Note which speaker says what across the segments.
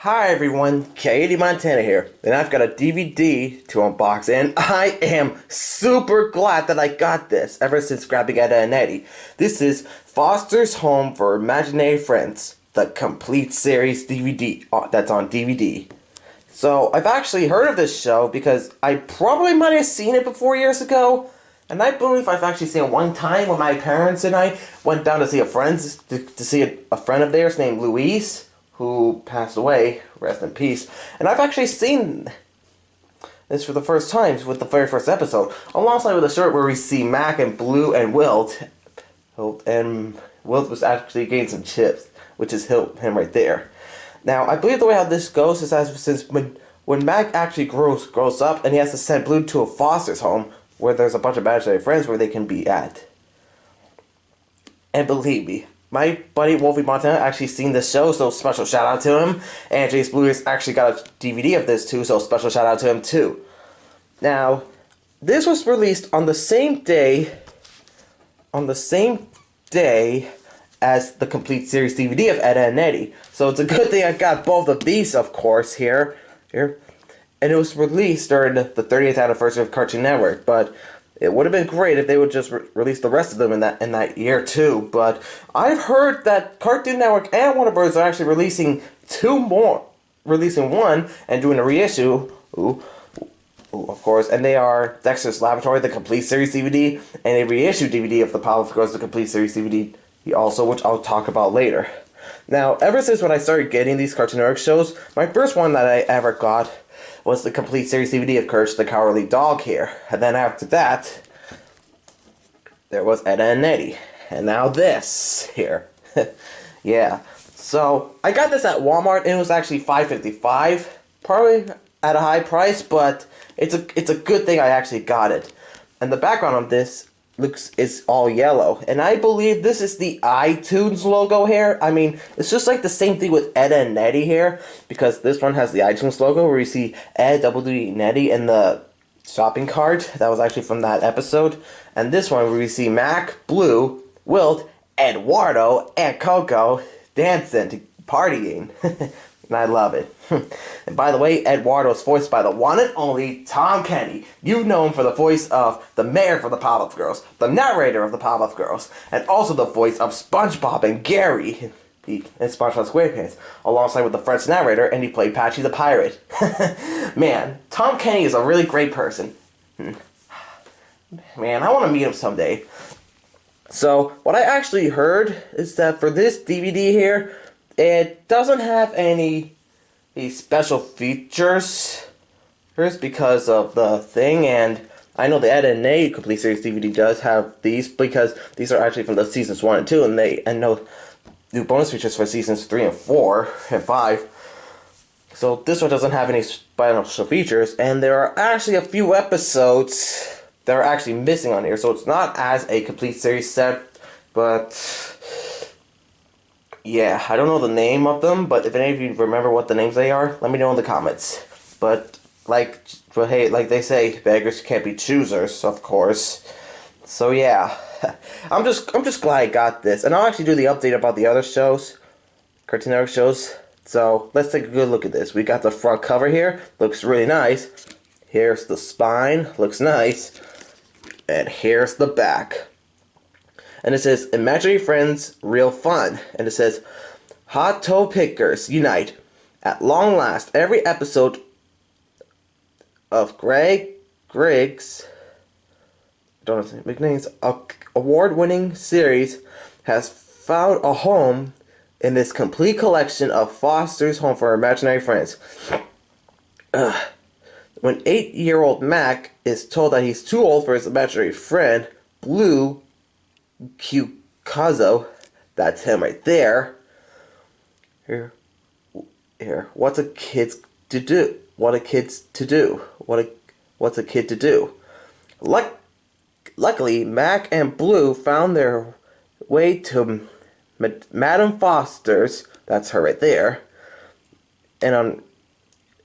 Speaker 1: Hi everyone, Eddy Montana here, and I've got a DVD to unbox, and I am super glad that I got this ever since grabbing Ed, Edd and Eddy. This is Foster's Home for Imaginary Friends, the complete series DVD that's on DVD. So, I've actually heard of this show because I probably might have seen it before years ago, and I believe I've actually seen it one time when my parents and I went down to see a friend of theirs named Louise, who passed away, rest in peace. And I've actually seen this for the first time with the very first episode, alongside with a shirt where we see Mac and Blue and Wilt. And Wilt was actually getting some chips, which is him right there. Now, I believe the way how this goes is since when Mac actually grows up and he has to send Blue to a foster's home where there's a bunch of imaginary friends where they can be at. And believe me, my buddy Wolfe Montana actually seen this show, so special shout out to him. And Jace Blue has actually got a DVD of this too, so special shout out to him too. Now, this was released on the same day as the complete series DVD of Ed, Edd and Eddy. So it's a good thing I got both of these, of course, here. And it was released during the 30th anniversary of Cartoon Network, but it would have been great if they would just release the rest of them in that year too. But I've heard that Cartoon Network and Warner Bros. Are actually releasing one and doing a reissue. Ooh, of course, and they are Dexter's Laboratory, the complete series DVD, and a reissue DVD of the Powerpuff Girls, the complete series DVD also, which I'll talk about later. Now, ever since when I started getting these Cartoon Network shows, my first one that I ever got was the complete series DVD of Courage the Cowardly Dog here. And then after that, there was Ed, Edd and Eddy. And now this here. Yeah. So, I got this at Walmart, and it was actually $5.55. Probably at a high price, but it's a good thing I actually got it. And the background on this is all yellow, and I believe this is the iTunes logo here. I mean, it's just like the same thing with Ed, Edd and Eddy here, because this one has the iTunes logo where you see Ed, W, and Eddy in the shopping cart. That was actually from that episode. And this one where you see Mac, Blue, Wilt, Eduardo, and Coco dancing, partying. And I love it. And by the way, Eduardo is voiced by the one and only Tom Kenny. You know him for the voice of the mayor for the Powerpuff Girls, the narrator of the Powerpuff Girls, and also the voice of SpongeBob and Gary in SpongeBob SquarePants, alongside with the French narrator, and he played Patchy the Pirate. Man, Tom Kenny is a really great person. Man, I want to meet him someday. So, what I actually heard is that for this DVD here, it doesn't have any special features because of the thing, and I know the Ed, Edd and Eddy complete series DVD does have these because these are actually from the seasons 1 and 2, and no new bonus features for seasons 3 and 4 and 5. So this one doesn't have any special features, and there are actually a few episodes that are actually missing on here, so it's not as a complete series set, but yeah, I don't know the name of them, but if any of you remember what the names they are, let me know in the comments. But hey, like they say, beggars can't be choosers, of course. So yeah, I'm just glad I got this, and I'll actually do the update about the other shows, Cartoon Network shows. So let's take a good look at this. We got the front cover here, looks really nice. Here's the spine, looks nice, and here's the back. And it says, Imaginary Friends, Real Fun. And it says, Hot Toe Pickers, Unite. At long last, every episode of Griggs, don't know if nicknames, award-winning series has found a home in this complete collection of Foster's Home for Imaginary Friends. When 8-year-old Mac is told that he's too old for his imaginary friend, Blue Cucuzzo, that's him right there. Here. What's a kid to do? What's a kid to do? Luckily, Mac and Blue found their way to Madame Foster's. That's her right there. And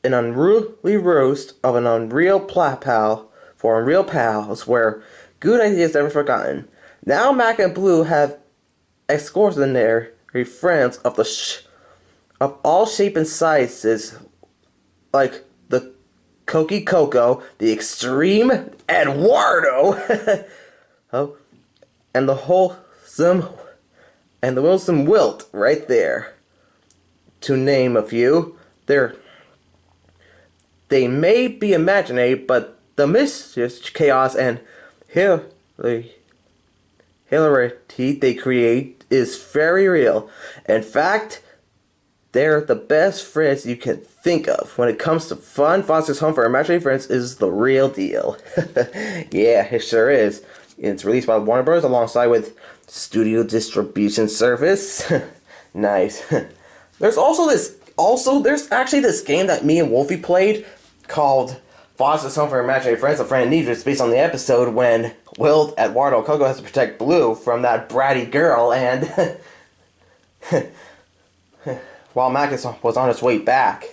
Speaker 1: an unruly roast of an unreal pal for unreal pals, where good ideas never forgotten. Now Mac and Blue have escorted their friends of of all shape and sizes, like the Cokie Coco, the Extreme Eduardo, oh, and the Wholesome, and the Wilson Wilt right there. To name a few, they may be imaginary, but the mischief, chaos, and hilarity they create is very real. In fact, they're the best friends you can think of. When it comes to fun, Foster's Home for Imaginary Friends is the real deal. Yeah, it sure is. It's released by Warner Bros. Alongside with Studio Distribution Service. Nice. There's actually this game that me and Wolfie played called Foster's Home for Imaginary Friends, A Friend in Need. It's based on the episode when Will, Eduardo, Coco has to protect Blue from that bratty girl, and while Magus was on his way back.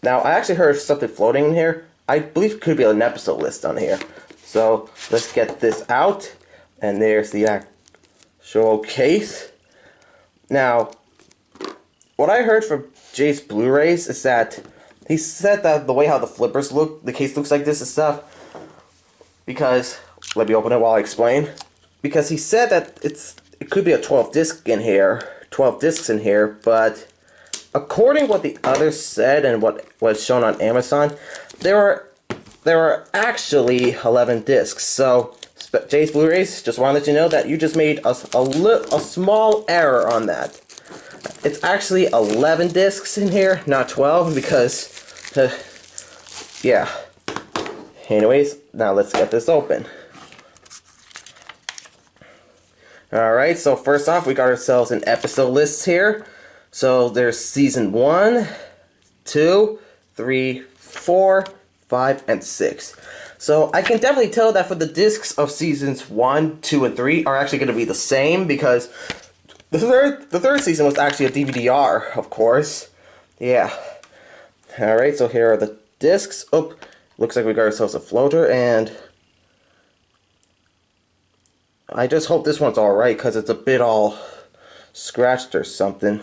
Speaker 1: Now, I actually heard something floating in here. I believe it could be an episode list on here. So, let's get this out. And there's the actual case. Now, what I heard from Jay's Blu-rays is that he said that the way how the flippers look, the case looks like this and stuff, because, let me open it while I explain. Because he said that it could be a 12 discs in here, but according to what the others said and what was shown on Amazon, there were actually 11 discs. So Jay's Blu-rays, just want to let you know that you just made a small error on that. It's actually 11 discs in here, not 12, because yeah. Anyways, now let's get this open. Alright, so first off, we got ourselves an episode list here. So there's season 1, 2, 3, 4, 5, and 6. So I can definitely tell that for the discs of seasons 1, 2, and 3 are actually going to be the same, because the third season was actually a DVD-R, of course. Yeah. Alright, so here are the discs. Oh, looks like we got ourselves a floater, and I just hope this one's alright, because it's a bit all scratched or something.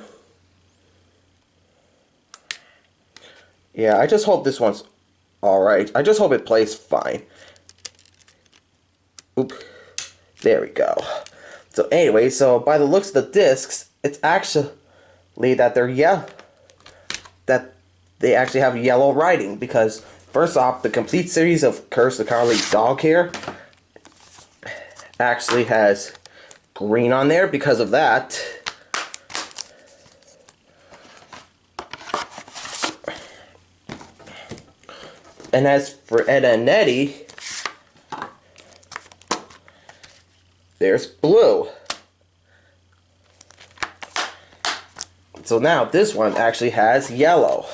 Speaker 1: Yeah, I just hope this one's alright. I just hope it plays fine. Oop. There we go. So anyway, so by the looks of the discs, it's actually that they actually have yellow writing, because first off, the complete series of Curse the Cowardly Dog here actually has green on there because of that. And as for Ed and Eddy, there's blue. So now this one actually has yellow.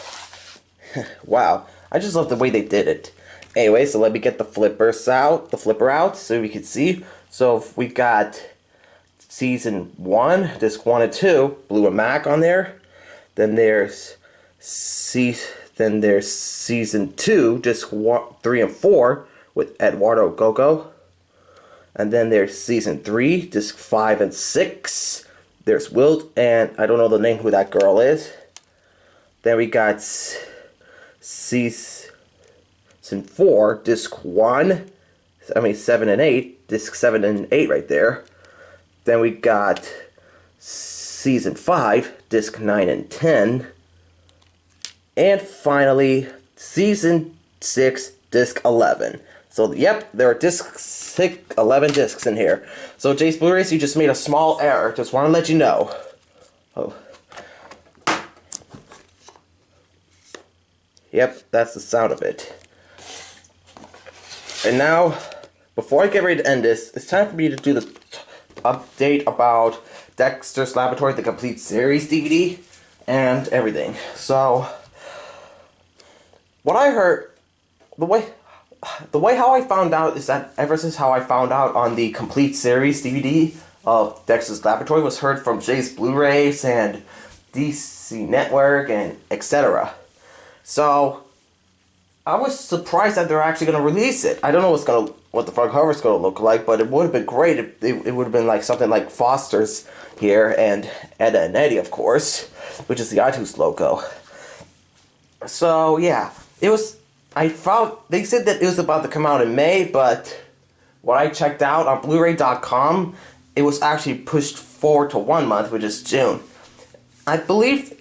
Speaker 1: Wow, I just love the way they did it. Anyway, so let me get the flipper out so we can see. So we got season 1, disc 1 and 2, Blue and Mac on there. Then there's season 2, disc 3 and 4 with Eduardo Coco. And then there's season 3, disc 5 and 6. There's Wilt, and I don't know the name who that girl is. Then we got season 4, disc 7 and 8, disc 7 and 8 right there. Then we got season 5, disc 9 and 10. And finally, season 6, disc 11. So, yep, there are 11 discs in here. So, Jay's Blu-rays, you just made a small error. Just want to let you know. Oh. Yep, that's the sound of it. And now, before I get ready to end this, it's time for me to do the update about Dexter's Laboratory, the complete series DVD, and everything. So, what I heard, the way how I found out is that ever since how I found out on the complete series DVD of Dexter's Laboratory was heard from Jay's Blu-rays and DC Network and etc. So, I was surprised that they're actually gonna release it. I don't know what the front cover's gonna look like, but it would have been great if it would have been like something like Foster's here and Ed, Edd and Eddy, of course, which is the iTunes logo. So yeah, it was. I found they said that it was about to come out in May, but what I checked out on Blu-ray.com, it was actually pushed forward to 1 month, which is June. I believe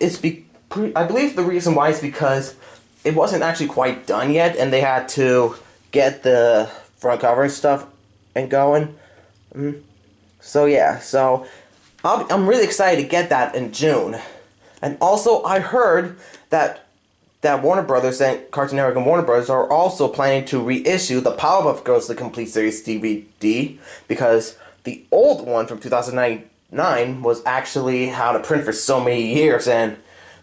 Speaker 1: I believe the reason why is because it wasn't actually quite done yet, and they had to get the front cover and stuff and going. So yeah, so I'm really excited to get that in June. And also, I heard that Warner Brothers and Cartoon Network and Warner Brothers are also planning to reissue the Powerpuff Girls The Complete Series DVD, because the old one from 2009 was actually out of print for so many years, and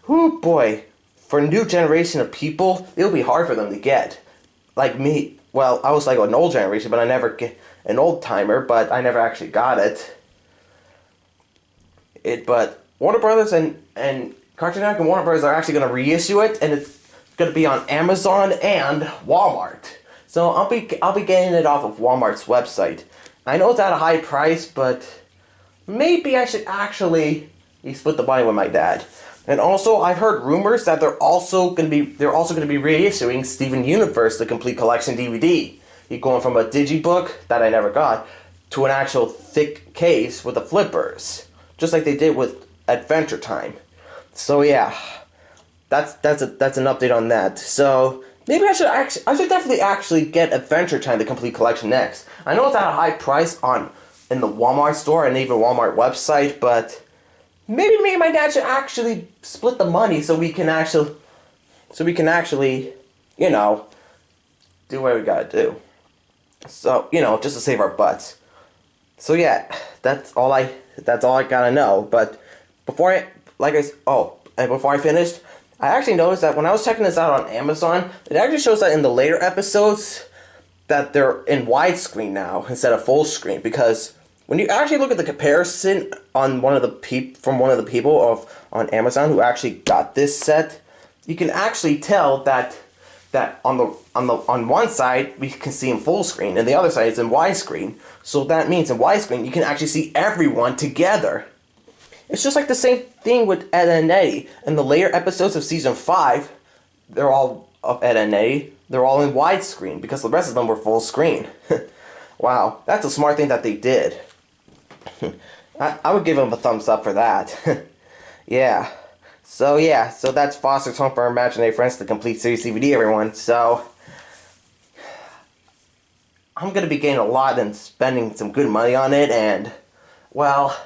Speaker 1: whoo boy, for a new generation of people, it'll be hard for them to get. Like me, well, I was like an old generation, but I never get an old timer, but I never actually got it. But Warner Brothers and Cartoon Network and Warner Brothers are actually going to reissue it, and it's going to be on Amazon and Walmart. So I'll be getting it off of Walmart's website. I know it's at a high price, but maybe I should actually split the money with my dad. And also, I've heard rumors that they're also going to be reissuing Steven Universe The Complete Collection DVD. You're going from a digibook that I never got to an actual thick case with the flippers, just like they did with Adventure Time. So yeah, that's an update on that. So maybe I should definitely actually get Adventure Time The Complete Collection next. I know it's at a high price in the Walmart store and even Walmart website, but maybe me and my dad should actually split the money so we can actually, you know, do what we gotta do. So, you know, just to save our butts. So yeah, that's all I gotta know. But before I finished, I actually noticed that when I was checking this out on Amazon, it actually shows that in the later episodes that they're in widescreen now instead of full screen, because when you actually look at the comparison on one of the people on Amazon who actually got this set, you can actually tell that on one side we can see in full screen and the other side is in widescreen. So that means in widescreen you can actually see everyone together. It's just like the same thing with Ed, Edd and Eddy. In the later episodes of season 5, they're all of Ed, Edd and Eddy. They're all in widescreen because the rest of them were full screen. Wow, that's a smart thing that they did. I would give them a thumbs up for that. Yeah. So that's Foster's Home for Imaginary Friends, the complete series DVD, everyone. So I'm gonna be getting a lot and spending some good money on it, and well,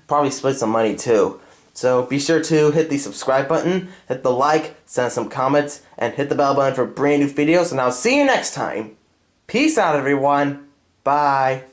Speaker 1: probably split some money too. So be sure to hit the subscribe button, hit the like, send some comments, and hit the bell button for brand new videos. And I'll see you next time. Peace out, everyone. Bye.